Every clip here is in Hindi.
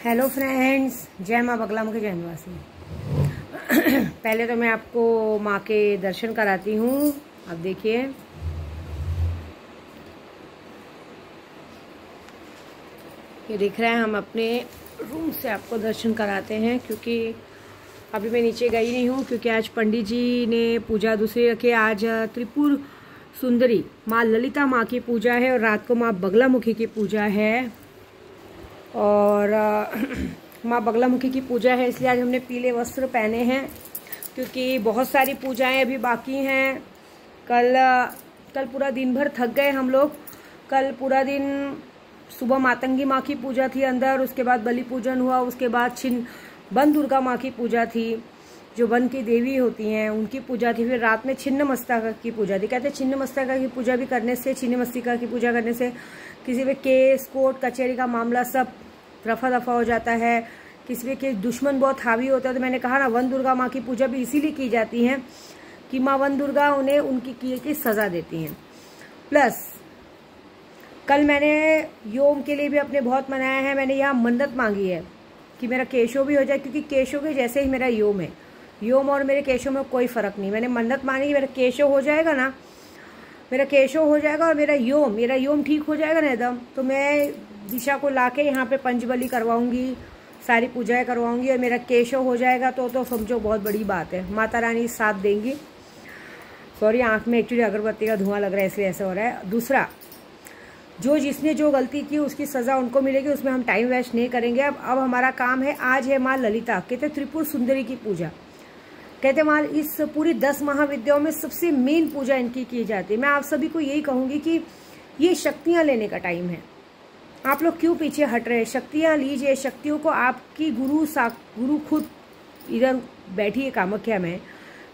हेलो फ्रेंड्स, जय माँ बगलामुखी जय निवासी। पहले तो मैं आपको माँ के दर्शन कराती हूँ। अब देखिए, ये दिख रहा है। हम अपने रूम से आपको दर्शन कराते हैं क्योंकि अभी मैं नीचे गई नहीं हूँ, क्योंकि आज पंडित जी ने पूजा दूसरी रखी है। आज त्रिपुर सुंदरी माँ ललिता माँ की पूजा है और रात को माँ बगलामुखी की पूजा है। और माँ बगलामुखी की पूजा है, इसलिए आज हमने पीले वस्त्र पहने हैं क्योंकि बहुत सारी पूजाएं अभी बाकी हैं। कल पूरा दिन भर थक गए हम लोग। कल पूरा दिन सुबह मातंगी माँ की पूजा थी अंदर, उसके बाद बलि पूजन हुआ, उसके बाद वन दुर्गा माँ की पूजा थी, जो वन की देवी होती हैं उनकी पूजा थी। फिर रात में छिन्न मस्तिका की पूजा थी। कहते हैं छिन्न मस्तिका की पूजा भी करने से, छिन्न मस्तिका की पूजा करने से किसी पे केस कोर्ट कचहरी का मामला सब रफा दफा हो जाता है। किसी पे केस दुश्मन बहुत हावी होता है। तो मैंने कहा ना, वन दुर्गा माँ की पूजा भी इसीलिए की जाती है कि माँ वन दुर्गा उन्हें उनकी किए की सजा देती हैं। प्लस कल मैंने योम के लिए भी अपने बहुत मनाया है। मैंने यहाँ मन्नत मांगी है कि मेरा केशव भी हो जाए, क्योंकि केशव के जैसे ही मेरा योम है। योम और मेरे केशव में कोई फर्क नहीं। मैंने मन्नत मांगी कि मेरा केशव हो जाएगा ना, मेरा केशव हो जाएगा और मेरा योम ठीक हो जाएगा ना एकदम, तो मैं दिशा को लाके यहाँ पे पंचबली करवाऊंगी, सारी पूजाएं करवाऊंगी और मेरा केशव हो जाएगा तो समझो बहुत बड़ी बात है। माता रानी साथ देंगी। सॉरी, आंख में एक्चुअली अगरबत्ती का धुआं लग रहा है इसलिए ऐसा हो रहा है। दूसरा, जिसने जो गलती की उसकी सजा उनको मिलेगी, उसमें हम टाइम वेस्ट नहीं करेंगे। अब हमारा काम है, आज है माँ ललिता, कहते त्रिपुर सुंदरी की पूजा। कहते माँ इस पूरी 10 महाविद्याओं में सबसे मेन पूजा इनकी की जाती है। मैं आप सभी को यही कहूंगी कि ये शक्तियां लेने का टाइम है। आप लोग क्यों पीछे हट रहे हैं? शक्तियां लीजिए। शक्तियों को आपकी गुरु खुद इधर बैठी है कामाख्या में।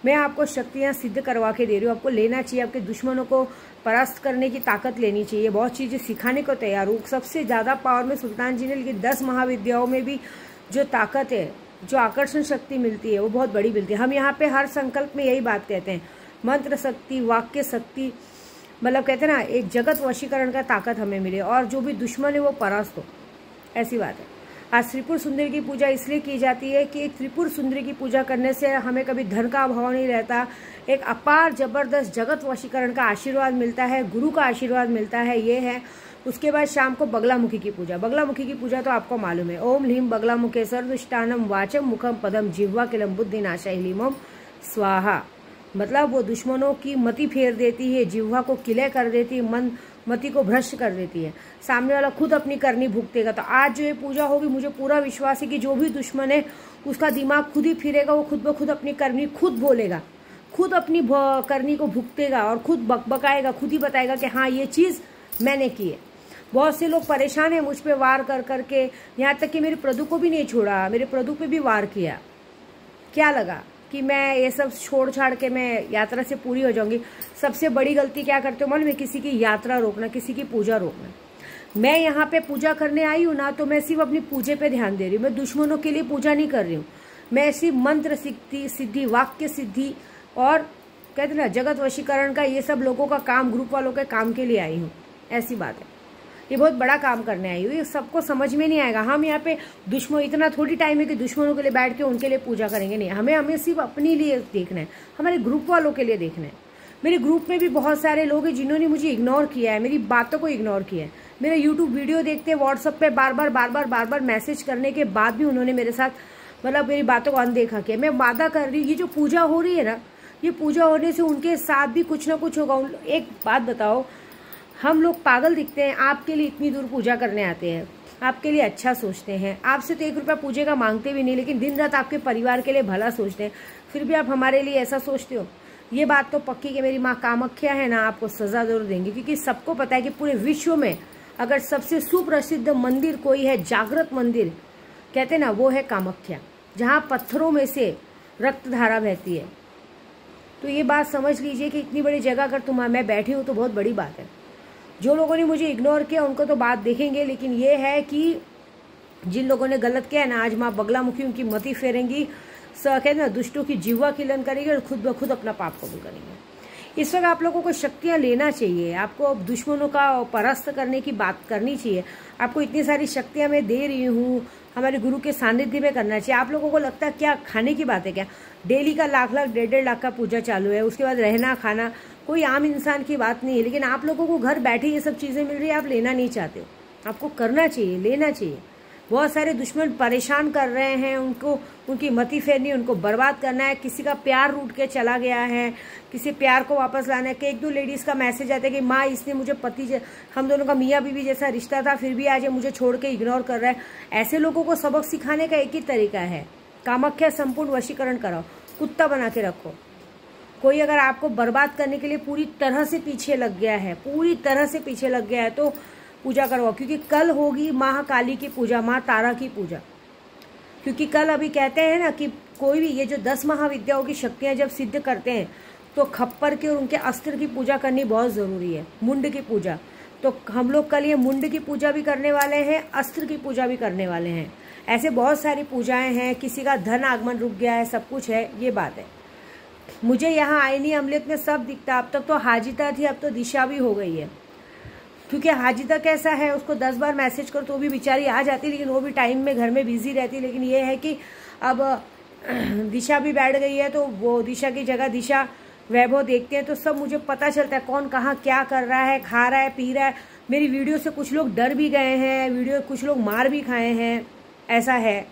मैं आपको शक्तियां सिद्ध करवा के दे रही हूँ। आपको लेना चाहिए, आपके दुश्मनों को परास्त करने की ताकत लेनी चाहिए। बहुत चीजें सिखाने को तैयार हूँ। सबसे ज्यादा पावर में सुल्तान जी ने, लेकिन 10 महाविद्याओं में भी जो ताकत है, जो आकर्षण शक्ति मिलती है, वो बहुत बड़ी मिलती है। हम यहाँ पे हर संकल्प में यही बात कहते हैं, मंत्र शक्ति, वाक्य शक्ति, मतलब कहते हैं ना, एक जगत वशीकरण का ताकत हमें मिले और जो भी दुश्मन है वो परास्त हो, ऐसी बात है। आज त्रिपुर सुंदरी की पूजा इसलिए की जाती है कि एक त्रिपुर सुंदरी की पूजा करने से हमें कभी धन का अभाव नहीं रहता। एक अपार जबरदस्त जगत वशीकरण का आशीर्वाद मिलता है, गुरु का आशीर्वाद मिलता है, ये है। उसके बाद शाम को बगलामुखी की पूजा। बगलामुखी की पूजा तो आपको मालूम है। ओम ह्लीम बगलामुखे दुष्टानम वाचम मुखम पदम जिह्वा किलम बुद्धि नाशा ह्लीमम स्वाहा। मतलब वो दुश्मनों की मति फेर देती है, जिह्वा को किले कर देती है, मति को भ्रष्ट कर देती है। सामने वाला खुद अपनी करनी भुगतेगा। तो आज जो ये पूजा होगी, मुझे पूरा विश्वास है कि जो भी दुश्मन है उसका दिमाग खुद ही फिरेगा। वो खुद ब खुद अपनी करनी खुद बोलेगा, खुद अपनी करनी को भुगतेगा और खुद बकबकाएगा, खुद ही बताएगा कि हाँ ये चीज मैंने की है। बहुत से लोग परेशान है मुझ पे वार कर करके, यहाँ तक कि मेरे प्रदू को भी नहीं छोड़ा, मेरे प्रदू पे भी वार किया। क्या लगा कि मैं ये सब छोड़ छाड़ के मैं यात्रा से पूरी हो जाऊंगी? सबसे बड़ी गलती क्या करते हो मालूम है? किसी की यात्रा रोकना, किसी की पूजा रोकना। मैं यहाँ पे पूजा करने आई हूँ ना, तो मैं सिर्फ अपनी पूजे पे ध्यान दे रही हूँ। मैं दुश्मनों के लिए पूजा नहीं कर रही हूँ। मैं सिर्फ मंत्र सिद्धि, वाक्य सिद्धि और कहते ना जगत वशीकरण का, ये सब लोगों का काम, ग्रुप वालों के काम के लिए आई हूँ। ऐसी बात है। ये बहुत बड़ा काम करने आई हुई। ये सबको समझ में नहीं आएगा। हम यहाँ पे दुश्मन, इतना थोड़ी टाइम है कि दुश्मनों के लिए बैठ के उनके लिए पूजा करेंगे। नहीं, हमें सिर्फ अपने लिए देखना है, हमारे ग्रुप वालों के लिए देखना है। मेरे ग्रुप में भी बहुत सारे लोग हैं जिन्होंने मुझे इग्नोर किया है, मेरी बातों को इग्नोर किया है। मेरा यूट्यूब वीडियो देखते, व्हाट्सएप पे बार बार मैसेज करने के बाद भी उन्होंने मेरे साथ, मतलब मेरी बातों को अनदेखा किया। मैं वादा कर रही हूँ, ये जो पूजा हो रही है ना, ये पूजा होने से उनके साथ भी कुछ ना कुछ होगा। एक बात बताओ, हम लोग पागल दिखते हैं, आपके लिए इतनी दूर पूजा करने आते हैं, आपके लिए अच्छा सोचते हैं, आपसे तो 1 रुपया पूजे का मांगते भी नहीं, लेकिन दिन रात आपके परिवार के लिए भला सोचते हैं, फिर भी आप हमारे लिए ऐसा सोचते हो। ये बात तो पक्की कि मेरी माँ कामाख्या है ना, आपको सजा जरूर देंगी। क्योंकि सबको पता है कि पूरे विश्व में अगर सबसे सुप्रसिद्ध मंदिर कोई है, जागृत मंदिर कहते ना, वो है कामाख्या, जहाँ पत्थरों में से रक्त धारा बहती है। तो ये बात समझ लीजिए कि इतनी बड़ी जगह अगर मैं बैठी हूँ तो बहुत बड़ी बात है। जो लोगों ने मुझे इग्नोर किया उनको तो बात देखेंगे, लेकिन ये है कि जिन लोगों ने गलत किया है ना, आज माँ बगलामुखी उनकी मति फेरेंगी, कहते ना दुष्टों की जिह्वा किलन करेंगे और खुद ब खुद अपना पाप कबूल करेंगे। इस वक्त आप लोगों को शक्तियां लेना चाहिए। आपको दुश्मनों का परास्त करने की बात करनी चाहिए। आपको इतनी सारी शक्तियां मैं दे रही हूँ, हमारे गुरु के सानिध्य में करना चाहिए। आप लोगों को लगता है क्या खाने की बात है क्या? डेली का लाख लाख 1.5 लाख का पूजा चालू है, उसके बाद रहना खाना कोई आम इंसान की बात नहीं है। लेकिन आप लोगों को घर बैठे ये सब चीज़ें मिल रही है, आप लेना नहीं चाहते हो। आपको करना चाहिए, लेना चाहिए। बहुत सारे दुश्मन परेशान कर रहे हैं, उनको उनकी मति फेरनी, उनको बर्बाद करना है। किसी का प्यार रूठ के चला गया है, किसी प्यार को वापस लाना है। कि 1-2 लेडीज़ का मैसेज आता है कि माँ इसने मुझे हम दोनों का मियाँ बीवी जैसा रिश्ता था, फिर भी आज ये मुझे छोड़ के इग्नोर कर रहा है। ऐसे लोगों को सबक सिखाने का एक ही तरीका है, कामाख्या संपूर्ण वशीकरण कराओ, कुत्ता बना के रखो। कोई अगर आपको बर्बाद करने के लिए पूरी तरह से पीछे लग गया है, पूरी तरह से पीछे लग गया है, तो पूजा करवाओ। क्योंकि कल होगी महाकाली की पूजा, माँ तारा की पूजा। क्योंकि कल अभी कहते हैं ना कि कोई भी ये जो 10 महाविद्याओं की शक्तियां जब सिद्ध करते हैं तो खप्पर के और उनके अस्त्र की पूजा करनी बहुत ज़रूरी है, मुंड की पूजा। तो हम लोग कल ये मुंड की पूजा भी करने वाले हैं, अस्त्र की पूजा भी करने वाले हैं। ऐसे बहुत सारी पूजाएं हैं। किसी का धन आगमन रुक गया है, सब कुछ है, ये बात है। मुझे यहाँ आईनी अमलेट में सब दिखता। अब तक तो हाजिता थी, अब तो दिशा भी हो गई है। क्योंकि हाजिता कैसा है, उसको 10 बार मैसेज करो तो भी बेचारी आ जाती, लेकिन वो भी टाइम में घर में बिजी रहती। लेकिन ये है कि अब दिशा भी बैठ गई है, तो वो दिशा की जगह दिशा वैभव देखते हैं तो सब मुझे पता चलता है कौन कहाँ क्या कर रहा है, खा रहा है, पी रहा है। मेरी वीडियो से कुछ लोग डर भी गए हैं, वीडियो कुछ लोग मार भी खाए हैं। ऐसा है,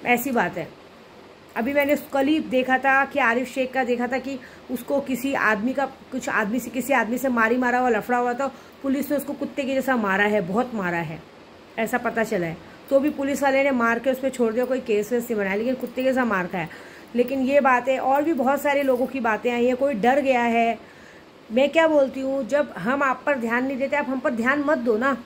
ऐसी बात है। अभी मैंने कल ही देखा था कि आरिफ शेख का देखा था कि उसको किसी आदमी का किसी आदमी से मारा हुआ लफड़ा हुआ था। पुलिस ने उसको कुत्ते के जैसा मारा है, बहुत मारा है, ऐसा पता चला है। तो भी पुलिस वाले ने मार के उस पर छोड़ दिया, कोई केस वेस नहीं बनाया, लेकिन कुत्ते के जैसा मार खाया। लेकिन ये बात है, और भी बहुत सारे लोगों की बातें आई हैं। कोई डर गया है। मैं क्या बोलती हूँ, जब हम आप पर ध्यान नहीं देते, आप हम पर ध्यान मत दो ना।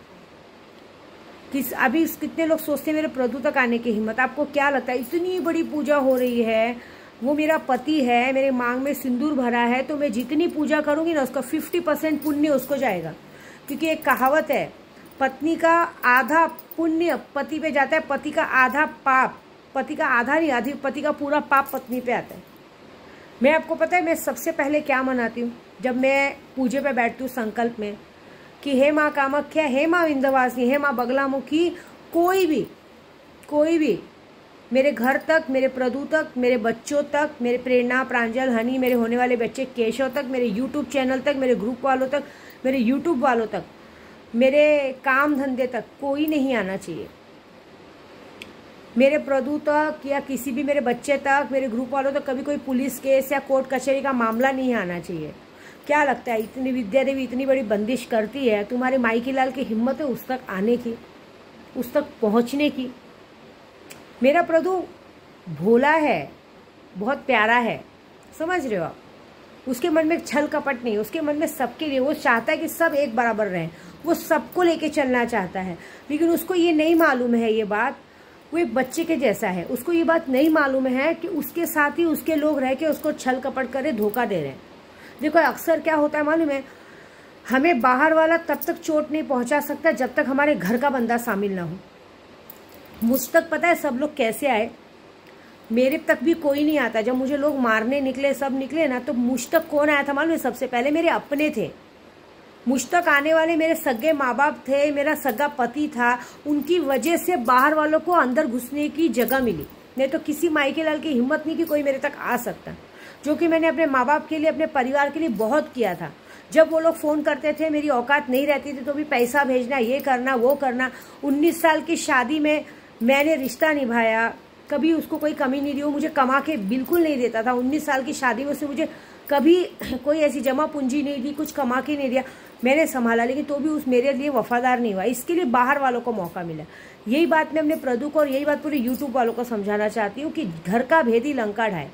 अभी कितने लोग सोचते हैं मेरे प्रभु तक आने की हिम्मत। आपको क्या लगता है इतनी बड़ी पूजा हो रही है, वो मेरा पति है, मेरे मांग में सिंदूर भरा है, तो मैं जितनी पूजा करूंगी ना उसका 50% पुण्य उसको जाएगा। क्योंकि एक कहावत है, पत्नी का आधा पुण्य पति पे जाता है, पति का आधा पाप, पति का आधा नहीं, आधी पति का पूरा पाप पत्नी पे आता है। मैं आपको पता है मैं सबसे पहले क्या मनाती हूँ जब मैं पूजे पे बैठती हूँ संकल्प में, कि हे माँ कामाख्या, हे माँ विंध्यवासिनी, हे माँ बगलामुखी, कोई भी मेरे घर तक, मेरे प्रदू तक, मेरे बच्चों तक, मेरे प्रेरणा, प्रांजल, हनी, मेरे होने वाले बच्चे केशव तक, मेरे यूट्यूब चैनल तक, मेरे ग्रुप वालों तक, मेरे यूट्यूब वालों तक, मेरे काम धंधे तक कोई नहीं आना चाहिए। मेरे प्रदू तक या किसी भी मेरे बच्चे तक, मेरे ग्रुप वालों तक कभी कोई पुलिस केस या कोर्ट कचहरी का मामला नहीं आना चाहिए। क्या लगता है इतनी विद्या देवी इतनी बड़ी बंदिश करती है, तुम्हारे माईकी लाल की हिम्मत है उस तक आने की, उस तक पहुंचने की? मेरा प्रभु भोला है, बहुत प्यारा है, समझ रहे हो आप? उसके मन में छल कपट नहीं, उसके मन में सबके लिए, वो चाहता है कि सब एक बराबर रहें, वो सबको लेके चलना चाहता है। लेकिन उसको ये नहीं मालूम है, ये बात, वो एक बच्चे के जैसा है, उसको ये बात नहीं मालूम है कि उसके साथ ही उसके लोग रह के उसको छल कपट करे, धोखा दे रहे हैं। देखो अक्सर क्या होता है मालूम है, हमें बाहर वाला तब तक चोट नहीं पहुंचा सकता जब तक हमारे घर का बंदा शामिल ना हो। मुझ तक पता है सब लोग कैसे आए, मेरे तक भी कोई नहीं आता। जब मुझे लोग मारने निकले, सब निकले ना, तो मुझ तक कौन आया था मालूम है? सबसे पहले मेरे अपने थे। मुझ तक आने वाले मेरे सगे माँ बाप थे, मेरा सगा पति था, उनकी वजह से बाहर वालों को अंदर घुसने की जगह मिली। नहीं तो किसी माईके लाल की हिम्मत नहीं कि कोई मेरे तक आ सकता, जो कि मैंने अपने माँ बाप के लिए, अपने परिवार के लिए बहुत किया था। जब वो लोग फ़ोन करते थे, मेरी औकात नहीं रहती थी, तो भी पैसा भेजना, ये करना, वो करना। 19 साल की शादी में मैंने रिश्ता निभाया, कभी उसको कोई कमी नहीं दी। वो मुझे कमा के बिल्कुल नहीं देता था। 19 साल की शादी में से मुझे कभी कोई ऐसी जमा पूंजी नहीं दी, कुछ कमा के नहीं दिया, मैंने संभाला। लेकिन तो भी उस मेरे लिए वफादार नहीं हुआ, इसके लिए बाहर वालों को मौका मिला। यही बात मैं अपने प्रदू को और यही बात पूरे यूट्यूब वालों को समझाना चाहती हूँ कि घर का भेदी लंका ढाए।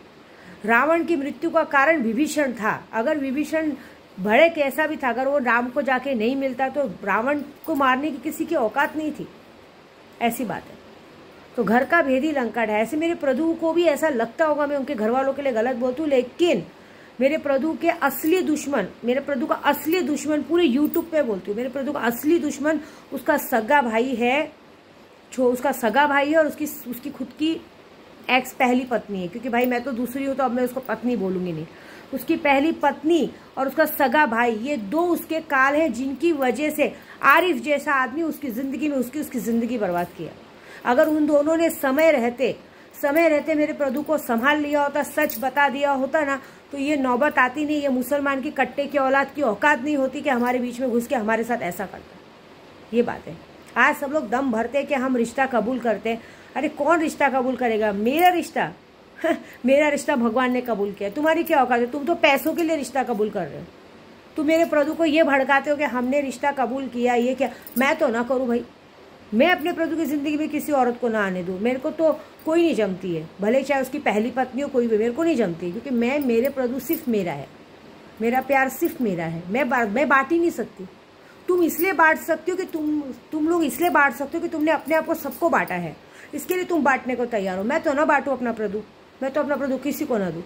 रावण की मृत्यु का कारण विभीषण था। अगर विभीषण बड़े कैसा भी था, अगर वो राम को जाके नहीं मिलता तो रावण को मारने की किसी की औकात नहीं थी। ऐसी बात है। तो घर का भेदी लंका ढाए। ऐसे मेरे प्रभु को भी ऐसा लगता होगा, मैं उनके घर वालों के लिए गलत बोलती हूँ, लेकिन मेरे प्रभु के असली दुश्मन, मेरे प्रभु का असली दुश्मन, पूरे यूट्यूब पे बोलती हूँ, मेरे प्रभु का असली दुश्मन उसका सगा भाई है, जो उसका सगा भाई है, और उसकी खुद की एक्स पहली पत्नी है। क्योंकि भाई मैं तो दूसरी हूँ, तो अब मैं उसको पत्नी बोलूंगी नहीं। उसकी पहली पत्नी और उसका सगा भाई, ये दो उसके काल हैं जिनकी वजह से आरिफ जैसा आदमी उसकी जिंदगी में उसकी जिंदगी बर्बाद किया। अगर उन दोनों ने समय रहते मेरे प्रदू को संभाल लिया होता, सच बता दिया होता ना, तो ये नौबत आती नहीं, ये मुसलमान की कट्टे की औलाद की औकात नहीं होती कि हमारे बीच में घुस के हमारे साथ ऐसा करता। ये बात है। आज सब लोग दम भरते कि हम रिश्ता कबूल करते हैं। अरे कौन रिश्ता कबूल करेगा? मेरा रिश्ता मेरा रिश्ता भगवान ने कबूल किया, तुम्हारी क्या औकात है? तुम तो पैसों के लिए रिश्ता कबूल कर रहे हो। तुम मेरे प्रभु को ये भड़काते हो कि हमने रिश्ता कबूल किया, ये क्या? मैं तो ना करूँ भाई, मैं अपने प्रभु की ज़िंदगी में किसी औरत को ना आने दूँ। मेरे को तो कोई नहीं जमती है, भले चाहे उसकी पहली पत्नी हो, कोई भी, मेरे को नहीं जमती, क्योंकि मेरे प्रभु सिर्फ मेरा है, मेरा प्यार सिर्फ मेरा है। मैं बांट ही नहीं सकती। तुम इसलिए बांट सकती हो कि तुम लोग इसलिए बांट सकते हो कि तुमने अपने आप को सबको बांटा है, इसके लिए तुम बांटने को तैयार हो। मैं तो ना बांटूँ अपना प्रभु, मैं तो अपना प्रभु किसी को ना दूँ।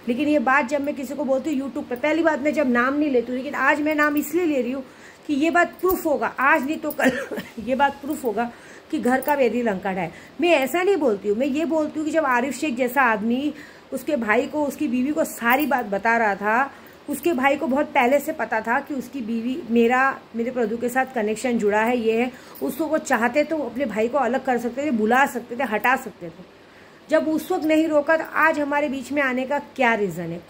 लेकिन ये बात जब मैं किसी को बोलती हूँ यूट्यूब पे, पहली बात मैं जब नाम नहीं लेती हूँ, लेकिन आज मैं नाम इसलिए ले रही हूँ कि ये बात प्रूफ होगा, आज नहीं तो कल ये बात प्रूफ होगा कि घर का वेदी लंका ढाए। मैं ऐसा नहीं बोलती हूँ, मैं ये बोलती हूँ कि जब आरिफ शेख जैसा आदमी उसके भाई को, उसकी बीवी को सारी बात बता रहा था, उसके भाई को बहुत पहले से पता था कि उसकी बीवी मेरे प्रभु के साथ कनेक्शन जुड़ा है, ये है, उसको वो चाहते तो अपने भाई को अलग कर सकते थे, बुला सकते थे, हटा सकते थे। जब उस वक्त नहीं रोका तो आज हमारे बीच में आने का क्या रीज़न है?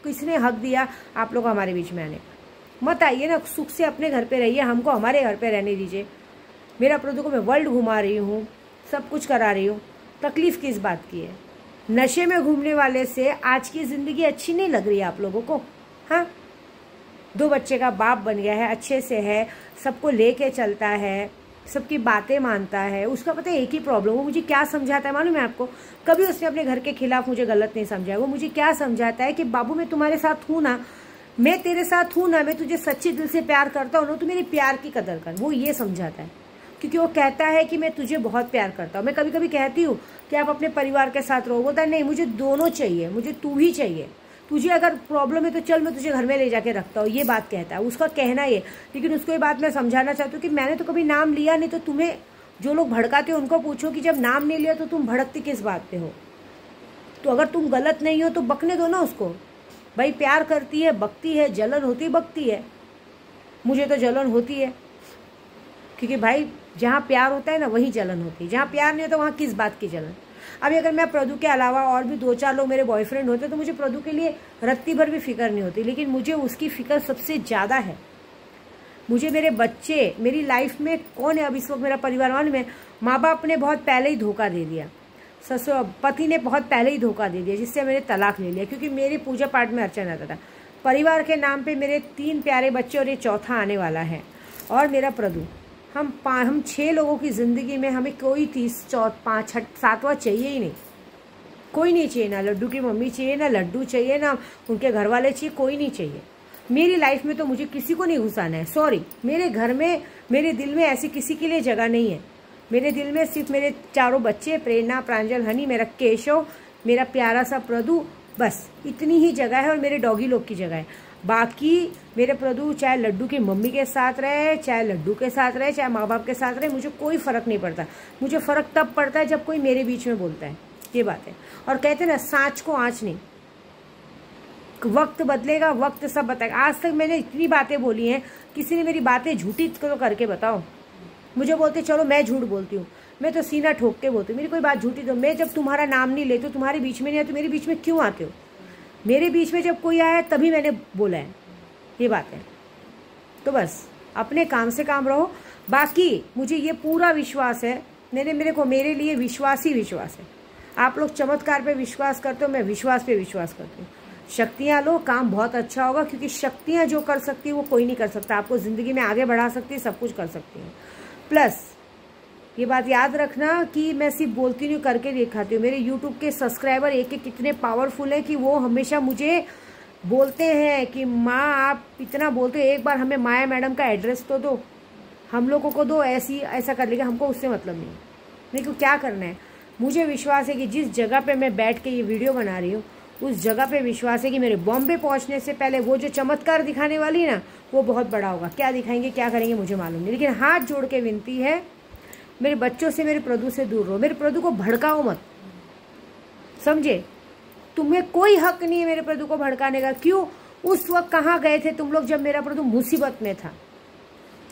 किसने हक दिया आप लोग हमारे बीच में आने का? मत आइए ना, सुख से अपने घर पे रहिए, हमको हमारे घर पे रहने दीजिए। मेरा प्रभु को मैं वर्ल्ड घुमा रही हूँ, सब कुछ करा रही हूँ, तकलीफ किस बात की है? नशे में घूमने वाले से आज की ज़िंदगी अच्छी नहीं लग रही है आप लोगों को? हाँ, 2 बच्चे का बाप बन गया है, अच्छे से है, सबको लेके चलता है, सबकी बातें मानता है। उसका पता है एक ही प्रॉब्लम, वो मुझे क्या समझाता है मालूम है आपको? कभी उसने अपने घर के खिलाफ मुझे गलत नहीं समझाया। वो मुझे क्या समझाता है कि बाबू मैं तुम्हारे साथ हूँ ना, मैं तेरे साथ हूँ ना, मैं तुझे सच्चे दिल से प्यार करता हूँ ना, तो मेरे प्यार की कदर कर। वो ये समझाता है, क्योंकि वो कहता है कि मैं तुझे बहुत प्यार करता हूँ। मैं कभी कभी कहती हूँ कि आप अपने परिवार के साथ रहो, बोलता है नहीं मुझे दोनों चाहिए, मुझे तू भी चाहिए, तुझे अगर प्रॉब्लम है तो चल मैं तुझे घर में ले जाके रखता हूँ। ये बात कहता है, उसका कहना ये। लेकिन उसको ये बात मैं समझाना चाहती हूँ कि मैंने तो कभी नाम लिया नहीं, तो तुम्हें जो लोग भड़काते हो उनको पूछो कि जब नाम नहीं लिया तो तुम भड़कती किस बात पे हो? तो अगर तुम गलत नहीं हो तो बकने दो ना उसको। भाई प्यार करती है, बकती है, जलन होती है, बकती है। मुझे तो जलन होती है, क्योंकि भाई जहाँ प्यार होता है ना वहीं जलन होती है, जहाँ प्यार नहीं होता वहाँ किस बात की जलन? अभी अगर मैं प्रदू के अलावा और भी 2-4 लोग मेरे बॉयफ्रेंड होते तो मुझे प्रदू के लिए रत्ती भर भी फिक्र नहीं होती, लेकिन मुझे उसकी फिक्र सबसे ज़्यादा है। मुझे मेरे बच्चे, मेरी लाइफ में कौन है अब इस वक्त मेरा परिवार वाले में? माँ बाप ने बहुत पहले ही धोखा दे दिया, पति ने बहुत पहले ही धोखा दे दिया, जिससे मैंने तलाक ले लिया, क्योंकि मेरी पूजा पाठ में अर्चना आता था। परिवार के नाम पे मेरे 3 प्यारे बच्चे और ये चौथा आने वाला है, और मेरा प्रदू। हम 6 लोगों की ज़िंदगी में हमें कोई 3, 4, 5, 6, 7वां चाहिए ही नहीं। कोई नहीं चाहिए, ना लड्डू की मम्मी चाहिए, ना लड्डू चाहिए, ना उनके घर वाले चाहिए, कोई नहीं चाहिए। मेरी लाइफ में तो मुझे किसी को नहीं घुसाना है। सॉरी, मेरे घर में, मेरे दिल में ऐसी किसी के लिए जगह नहीं है। मेरे दिल में सिर्फ मेरे 4 बच्चे, प्रेरणा, प्रांजल, हनी, मेरा केशव, मेरा प्यारा सा प्रदू, बस इतनी ही जगह है, और मेरे डॉगी लोग की जगह है। बाकी मेरे प्रदू चाहे लड्डू की मम्मी के साथ रहे, चाहे लड्डू के साथ रहे, चाहे माँ बाप के साथ रहे, मुझे कोई फ़र्क नहीं पड़ता। मुझे फ़र्क तब पड़ता है जब कोई मेरे बीच में बोलता है, ये बात है। और कहते हैं ना, सांच को आँच नहीं, वक्त बदलेगा, वक्त सब बताएगा। आज तक मैंने इतनी बातें बोली हैं, किसी ने मेरी बातें झूठी तो करके बताओ। मुझे बोलते चलो मैं झूठ बोलती हूँ, मैं तो सीना ठोक के बोलती हूँ, मेरी कोई बात झूठी तो। मैं जब तुम्हारा नाम नहीं लेती हूँ, तुम्हारे बीच में नहीं आती, तो मेरे बीच में क्यों आते हो? मेरे बीच में जब कोई आया तभी मैंने बोला है, ये बात है। तो बस अपने काम से काम रहो। बाकी मुझे ये पूरा विश्वास है, मेरे लिए विश्वास ही विश्वास है। आप लोग चमत्कार पे विश्वास करते हो, मैं विश्वास पे विश्वास करती हूँ। शक्तियाँ लो, काम बहुत अच्छा होगा, क्योंकि शक्तियाँ जो कर सकती है वो कोई नहीं कर सकता। आपको ज़िंदगी में आगे बढ़ा सकती है, सब कुछ कर सकती है। प्लस ये बात याद रखना कि मैं सिर्फ बोलती नहीं, करके दिखाती हूँ। मेरे यूट्यूब के सब्सक्राइबर एक कितने पावरफुल हैं कि वो हमेशा मुझे बोलते हैं कि माँ आप इतना बोलते हो, एक बार हमें माया मैडम का एड्रेस तो दो, हम लोगों को दो, ऐसा कर लेगा, हमको उससे मतलब नहीं। मेरे को क्या करना है? मुझे विश्वास है कि जिस जगह पे मैं बैठ के ये वीडियो बना रही हूँ, उस जगह पे विश्वास है कि मेरे बॉम्बे पहुँचने से पहले वो जो चमत्कार दिखाने वाली है ना, वो बहुत बड़ा होगा। क्या दिखाएंगे, क्या करेंगे, मुझे मालूम नहीं, लेकिन हाथ जोड़ के विनती है, मेरे बच्चों से, मेरे प्रभु से दूर रहो। मेरे प्रभु को भड़काओ मत, समझे? तुम्हें कोई हक नहीं है मेरे प्रभु को भड़काने का। क्यों? उस वक्त कहाँ गए थे तुम लोग जब मेरा प्रभु मुसीबत में था?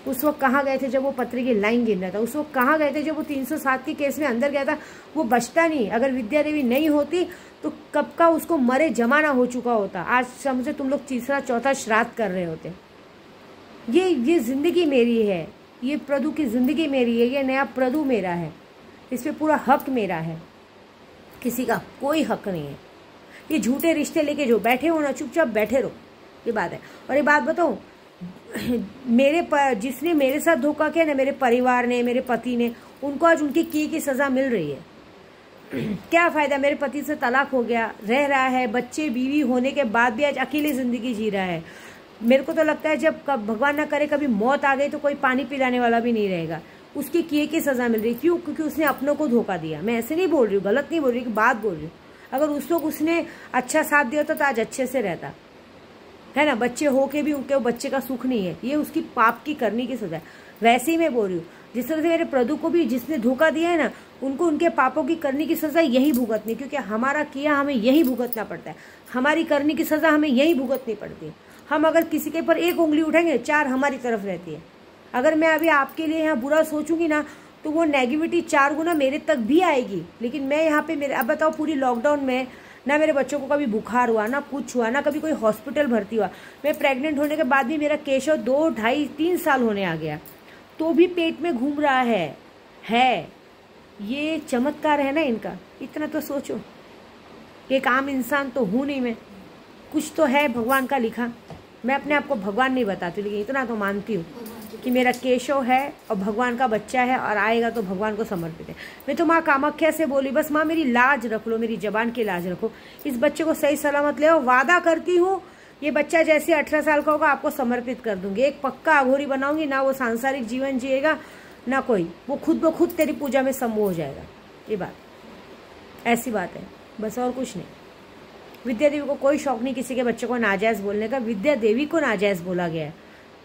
उस वक्त कहाँ गए थे जब वो पत्र की लाइन गिन रहा था? उस वक्त कहाँ गए थे जब वो 307 के केस में अंदर गया था? वो बचता नहीं। अगर विद्या देवी नहीं होती तो कब का उसको मरे जमाना हो चुका होता। आज समझे तुम लोग तीसरा चौथा श्राद्ध कर रहे होते। ये जिंदगी मेरी है, ये प्रदू की जिंदगी मेरी है, ये नया प्रदू मेरा है, इस पर पूरा हक मेरा है, किसी का कोई हक नहीं है। ये झूठे रिश्ते लेके जो बैठे हो ना, चुपचाप बैठे रहो, ये बात है। और ये बात बताऊं, जिसने मेरे साथ धोखा किया ना, मेरे परिवार ने, मेरे पति ने, उनको आज उनकी की सजा मिल रही है। क्या फायदा? मेरे पति से तलाक हो गया, रह रहा है, बच्चे बीवी होने के बाद भी आज अकेली जिंदगी जी रहा है। मेरे को तो लगता है जब भगवान ना करे कभी मौत आ गई तो कोई पानी पिलाने वाला भी नहीं रहेगा। उसकी किए की सजा मिल रही। क्यों? क्योंकि उसने अपनों को धोखा दिया। मैं ऐसे नहीं बोल रही हूँ, गलत नहीं बोल रही, बात बोल रही हूँ। अगर उस वक्त उसने अच्छा साथ दिया तो आज अच्छे से रहता है ना। बच्चे हो के भी उनके बच्चे का सुख नहीं है, ये उसकी पाप की करने की सजा है। वैसे ही मैं बोल रही हूँ, जिस तरह से मेरे प्रदू को भी जिसने धोखा दिया है ना, उनको उनके पापों की करने की सजा यही भुगतनी, क्योंकि हमारा किया हमें यही भुगतना पड़ता है। हमारी करने की सजा हमें यही भुगतनी पड़ती है। हम अगर किसी के पर एक उंगली उठाएंगे, 4 हमारी तरफ रहती है। अगर मैं अभी आपके लिए यहाँ बुरा सोचूंगी ना, तो वो नेगेटिविटी 4 गुना मेरे तक भी आएगी। लेकिन मैं यहाँ पे अब बताओ, पूरी लॉकडाउन में ना मेरे बच्चों को कभी बुखार हुआ, ना कुछ हुआ, ना कभी कोई हॉस्पिटल भर्ती हुआ। मैं प्रेग्नेंट होने के बाद भी मेरा केशव 2, 2.5, 3 साल होने आ गया, तो भी पेट में घूम रहा है। ये चमत्कार है ना इनका, इतना तो सोचो। एक आम इंसान तो हूँ नहीं मैं, कुछ तो है भगवान का लिखा। मैं अपने आप को भगवान नहीं बताती, लेकिन इतना तो मानती हूँ कि मेरा केशव है और भगवान का बच्चा है और आएगा तो भगवान को समर्पित है। मैं तो माँ कामाख्या से बोली, बस माँ मेरी लाज रख लो, मेरी जबान की लाज रखो, इस बच्चे को सही सलामत ले आओ। वादा करती हूँ ये बच्चा जैसे 18 साल का होगा आपको समर्पित कर दूंगी। एक पक्का अघोरी बनाऊंगी, ना वो सांसारिक जीवन जिएगा ना कोई, वो खुद ब खुद तेरी पूजा में सम्मोह हो जाएगा। ये बात ऐसी बात है, बस और कुछ नहीं। विद्या देवी को कोई शौक नहीं किसी के बच्चे को नाजायज बोलने का। विद्या देवी को नाजायज बोला गया है,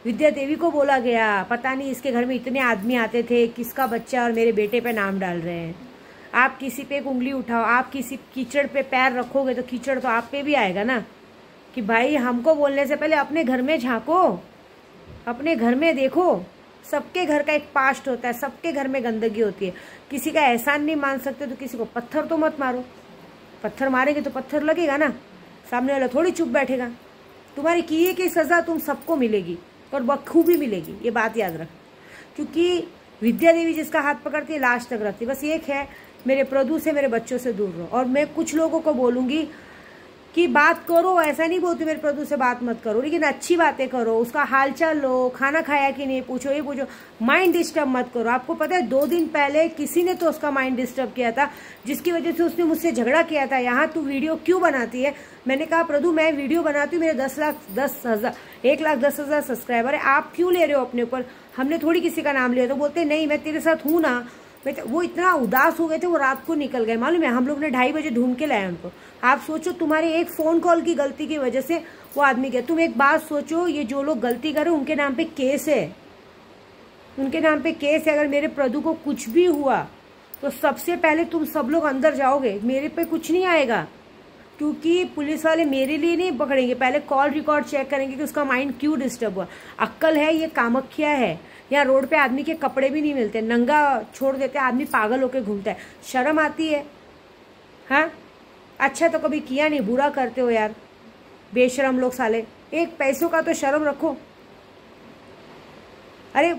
विद्या देवी को बोला गया। पता नहीं इसके घर में इतने आदमी आते थे, किसका बच्चा और मेरे बेटे पे नाम डाल रहे हैं। आप किसी पे एक उंगली उठाओ, आप किसी कीचड़ पे पैर रखोगे तो कीचड़ तो आप पे भी आएगा ना। कि भाई हमको बोलने से पहले अपने घर में झांको, अपने घर में देखो। सबके घर का एक पास्ट होता है, सबके घर में गंदगी होती है। किसी का एहसान नहीं मान सकते तो किसी को पत्थर तो मत मारो। पत्थर मारेंगे तो पत्थर लगेगा ना, सामने वाला थोड़ी चुप बैठेगा। तुम्हारी किए की सजा तुम सबको मिलेगी और बखूबी मिलेगी, ये बात याद रख। क्योंकि विद्या देवी जिसका हाथ पकड़ती है लास्ट तक रखती है। बस एक है, मेरे प्रदू से, मेरे बच्चों से दूर रहो। और मैं कुछ लोगों को बोलूंगी कि बात करो, ऐसा नहीं बोलती मेरे प्रदू से बात मत करो, लेकिन अच्छी बातें करो, उसका हालचाल लो, खाना खाया कि नहीं पूछो, ये पूछो, माइंड डिस्टर्ब मत करो। आपको पता है 2 दिन पहले किसी ने तो उसका माइंड डिस्टर्ब किया था, जिसकी वजह से उसने मुझसे झगड़ा किया था। यहाँ तू वीडियो क्यों बनाती है? मैंने कहा प्रदू मैं वीडियो बनाती हूँ, मेरे 1,10,000 सब्सक्राइबर है, आप क्यों ले रहे हो अपने ऊपर? हमने थोड़ी किसी का नाम लिया। तो बोलते नहीं मैं तेरे साथ हूँ ना। वो इतना उदास हो गए थे, वो रात को निकल गए। मालूम है, हम लोग ने 2:30 बजे ढूंढ के लाए उनको। आप सोचो, तुम्हारे एक फोन कॉल की गलती की वजह से वो आदमी गया। तुम एक बात सोचो, ये जो लोग गलती करे उनके नाम पे केस है, उनके नाम पे केस है। अगर मेरे प्रदू को कुछ भी हुआ तो सबसे पहले तुम सब लोग अंदर जाओगे, मेरे पे कुछ नहीं आएगा। क्योंकि पुलिस वाले मेरे लिए नहीं पकड़ेंगे, पहले कॉल रिकॉर्ड चेक करेंगे कि उसका माइंड क्यों डिस्टर्ब हुआ। अक्कल है, ये कामाख्या है। यहाँ रोड पे आदमी के कपड़े भी नहीं मिलते, नंगा छोड़ देते, आदमी पागल होके घूमता है। शर्म आती है? हाँ, अच्छा तो कभी किया नहीं, बुरा करते हो यार, बेशरम लोग साले। एक पैसों का तो शर्म रखो। अरे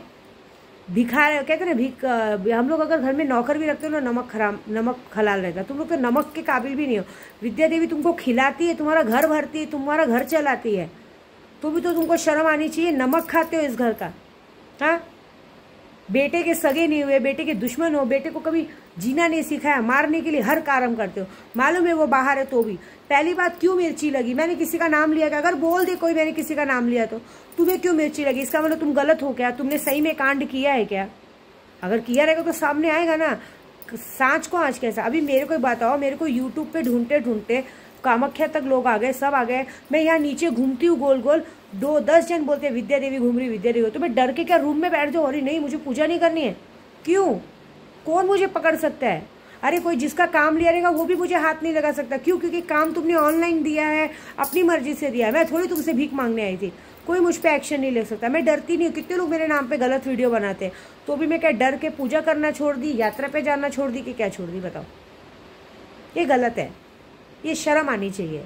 भिखार कहते ना, भीख। हम लोग अगर घर में नौकर भी रखते हो ना, नमक हलाल रहता। तुम लोग तो नमक के काबिल भी नहीं हो। विद्या देवी तुमको खिलाती है, तुम्हारा घर भरती है, तुम्हारा घर चलाती है, तो भी तो तुमको शर्म आनी चाहिए। नमक खाते हो इस घर का। हाँ, बेटे के सगे नहीं हुए, बेटे के दुश्मन हो, बेटे को कभी जीना नहीं सिखाया, मारने के लिए हर काम करते हो। मालूम है वो बाहर है तो भी। पहली बात, क्यों मिर्ची लगी? मैंने किसी का नाम लिया क्या? अगर बोल दे कोई मैंने किसी का नाम लिया तो तुम्हें क्यों मिर्ची लगी? इसका मतलब तुम गलत हो क्या? तुमने सही में कांड किया है क्या? अगर किया रहेगा तो सामने आएगा ना। सांच को आँच कैसा? अभी मेरे को बताओ, मेरे को यूट्यूब पे ढूंढते ढूंढते कामाख्या तक लोग आ गए, सब आ गए। मैं यहाँ नीचे घूमती हूँ गोल गोल, 10 जन बोलते हैं विद्या देवी घूम रही, विद्या देवी। तो मैं डर के क्या रूम में बैठ जाऊँ? अरे नहीं, मुझे पूजा नहीं करनी है। क्यों? कौन मुझे पकड़ सकता है? अरे कोई जिसका काम लिया रहेगा वो भी मुझे हाथ नहीं लगा सकता। क्यों? क्योंकि काम तुमने ऑनलाइन दिया है, अपनी मर्जी से दिया है। मैं थोड़ी तुमसे भीख मांगने आई थी। कोई मुझ पे एक्शन नहीं ले सकता। मैं डरती नहीं हूँ। कितने लोग मेरे नाम पे गलत वीडियो बनाते हैं, तो भी मैं क्या डर के पूजा करना छोड़ दी, यात्रा पे जाना छोड़ दी कि क्या छोड़ दी बताओ? ये गलत है, ये शर्म आनी चाहिए।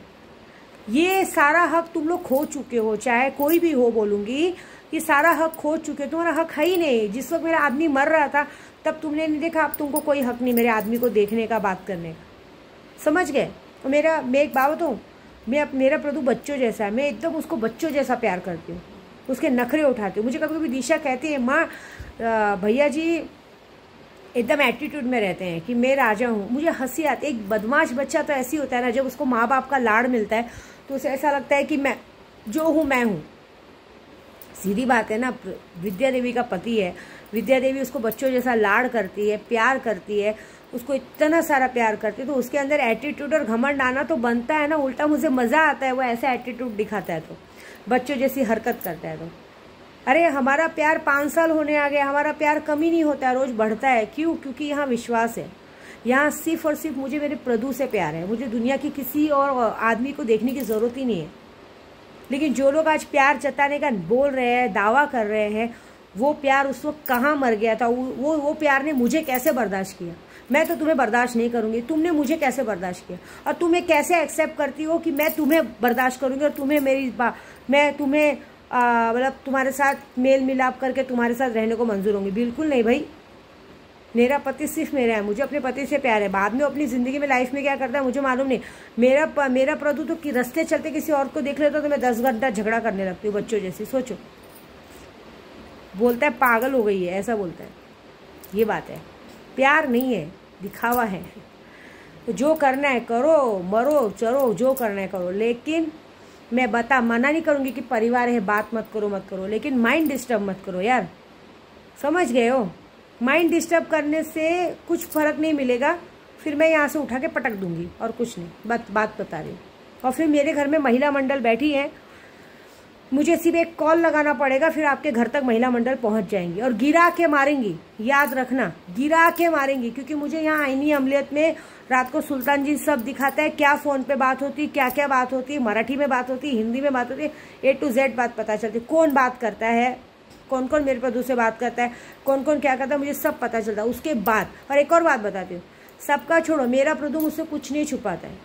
ये सारा हक तुम लोग खो चुके हो, चाहे कोई भी हो, बोलूँगी ये सारा हक खो चुके हो। तुम्हारा हक है ही नहीं। जिस वक्त मेरा आदमी मर रहा था तब तुमने नहीं देखा, अब तुमको कोई हक नहीं मेरे आदमी को देखने का, बात करने का, समझ गए? तो मैं एक बात बताऊँ, मेरा प्रभु बच्चों जैसा है। मैं एकदम उसको बच्चों जैसा प्यार करती हूँ, उसके नखरे उठाती हूँ। मुझे कभी कभी दिशा कहती है, माँ भैया जी एकदम एटीट्यूड में रहते हैं कि मैं राजा हूँ। मुझे हंसी आती है। एक बदमाश बच्चा तो ऐसी होता है ना, जब उसको माँ बाप का लाड़ मिलता है तो उसे ऐसा लगता है कि मैं जो हूँ मैं हूँ। सीधी बात है ना, विद्या देवी का पति है, विद्या देवी उसको बच्चों जैसा लाड़ करती है, प्यार करती है, उसको इतना सारा प्यार करती है, तो उसके अंदर एटीट्यूड और घमंड आना तो बनता है ना। उल्टा मुझे मज़ा आता है वो ऐसा एटीट्यूड दिखाता है, तो बच्चों जैसी हरकत करता है। तो अरे हमारा प्यार 5 साल होने आ गया, हमारा प्यार कमी नहीं होता है, रोज़ बढ़ता है। क्यों? क्योंकि यहाँ विश्वास है। यहाँ सिर्फ और सिर्फ मुझे मेरे प्रभु से प्यार है। मुझे दुनिया की किसी और आदमी को देखने की ज़रूरत ही नहीं है। लेकिन जो लोग आज प्यार जताने का बोल रहे हैं, दावा कर रहे हैं, वो प्यार उस वक्त कहाँ मर गया था? वो प्यार ने मुझे कैसे बर्दाश्त किया? मैं तो तुम्हें बर्दाश्त नहीं करूँगी। तुमने मुझे कैसे बर्दाश्त किया? और तुम्हें कैसे एक्सेप्ट करती हो कि मैं तुम्हें बर्दाश्त करूँगी और तुम्हें मैं तुम्हें मतलब तुम्हारे साथ मेल मिलाप करके तुम्हारे साथ रहने को मंजूर होंगी? बिल्कुल नहीं भाई। मेरा पति सिर्फ मेरा है, मुझे अपने पति से प्यार है। बाद में अपनी ज़िंदगी में लाइफ में क्या करता है मुझे मालूम नहीं। मेरा प्रभु तो कि रास्ते चलते किसी और को देख लेता तो मैं 10 घंटा झगड़ा करने लगती हूँ बच्चों जैसी। सोचो, बोलता है पागल हो गई है, ऐसा बोलता है। ये बात है, प्यार नहीं है, दिखावा है। तो जो करना है करो, मरो चलो, जो करना है करो। लेकिन मैं मना नहीं करूँगी कि परिवार है बात मत करो, लेकिन माइंड डिस्टर्ब मत करो यार। समझ गए हो? माइंड डिस्टर्ब करने से कुछ फर्क नहीं मिलेगा। फिर मैं यहाँ से उठा के पटक दूंगी और कुछ नहीं। बात बता रही हूँ। और फिर मेरे घर में महिला मंडल बैठी है, मुझे सिर्फ एक कॉल लगाना पड़ेगा, फिर आपके घर तक महिला मंडल पहुँच जाएंगी और गिरा के मारेंगी। याद रखना, गिरा के मारेंगी। क्योंकि मुझे यहाँ आईनी अमलियत में रात को सुल्तान जी सब दिखाता है, क्या फ़ोन पे बात होती, क्या क्या बात होती, मराठी में बात होती, हिंदी में बात होती, A to Z बात पता चलती। कौन बात करता है, कौन कौन मेरे प्रभु से बात करता है, कौन कौन क्या करता है, मुझे सब पता चलता है। उसके बाद और एक और बात बताती हूँ, सबका छोड़ो, मेरा प्रभु मुझसे कुछ नहीं छुपाता है,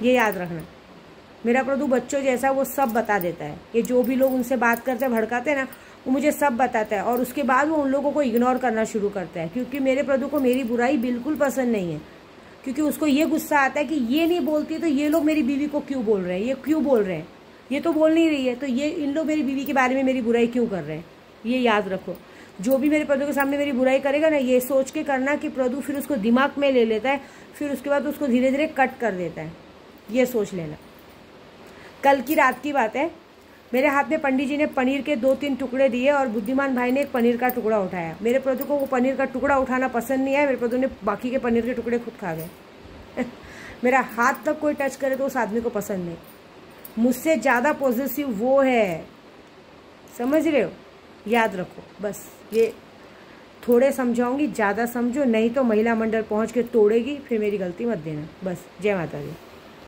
ये याद रखना। मेरा प्रभु बच्चों जैसा वो सब बता देता है। ये जो भी लोग उनसे बात करते हैं, भड़काते हैं ना, वो मुझे सब बताता है। और उसके बाद वो उन लोगों को इग्नोर करना शुरू करता है। क्योंकि मेरे प्रभु को मेरी बुराई बिल्कुल पसंद नहीं है। क्योंकि उसको ये गुस्सा आता है कि ये नहीं बोलती तो ये लोग मेरी बीवी को क्यों बोल रहे हैं, ये क्यों बोल रहे हैं, ये तो बोल नहीं रही है, तो ये इन लोग मेरी बीवी के बारे में मेरी बुराई क्यों कर रहे हैं। ये याद रखो। जो भी मेरे प्रभु के सामने मेरी बुराई करेगा ना, ये सोच के करना कि प्रभु फिर उसको दिमाग में ले लेता है, फिर उसके बाद उसको धीरे धीरे कट कर देता है। ये सोच लेना। कल की रात की बात है, मेरे हाथ में पंडित जी ने पनीर के 2-3 टुकड़े दिए और बुद्धिमान भाई ने एक पनीर का टुकड़ा उठाया। मेरे प्रभु को वो पनीर का टुकड़ा उठाना पसंद नहीं है। मेरे प्रभु ने बाकी के पनीर के टुकड़े खुद खा गए। मेरा हाथ तक कोई टच करे तो उस आदमी को पसंद नहीं। मुझसे ज़्यादा पॉजिटिव वो है, समझ रहे हो? याद रखो। बस ये थोड़े समझाऊंगी, ज़्यादा समझो नहीं तो महिला मंडल पहुंच के तोड़ेगी, फिर मेरी गलती मत देना। बस जय माता दी।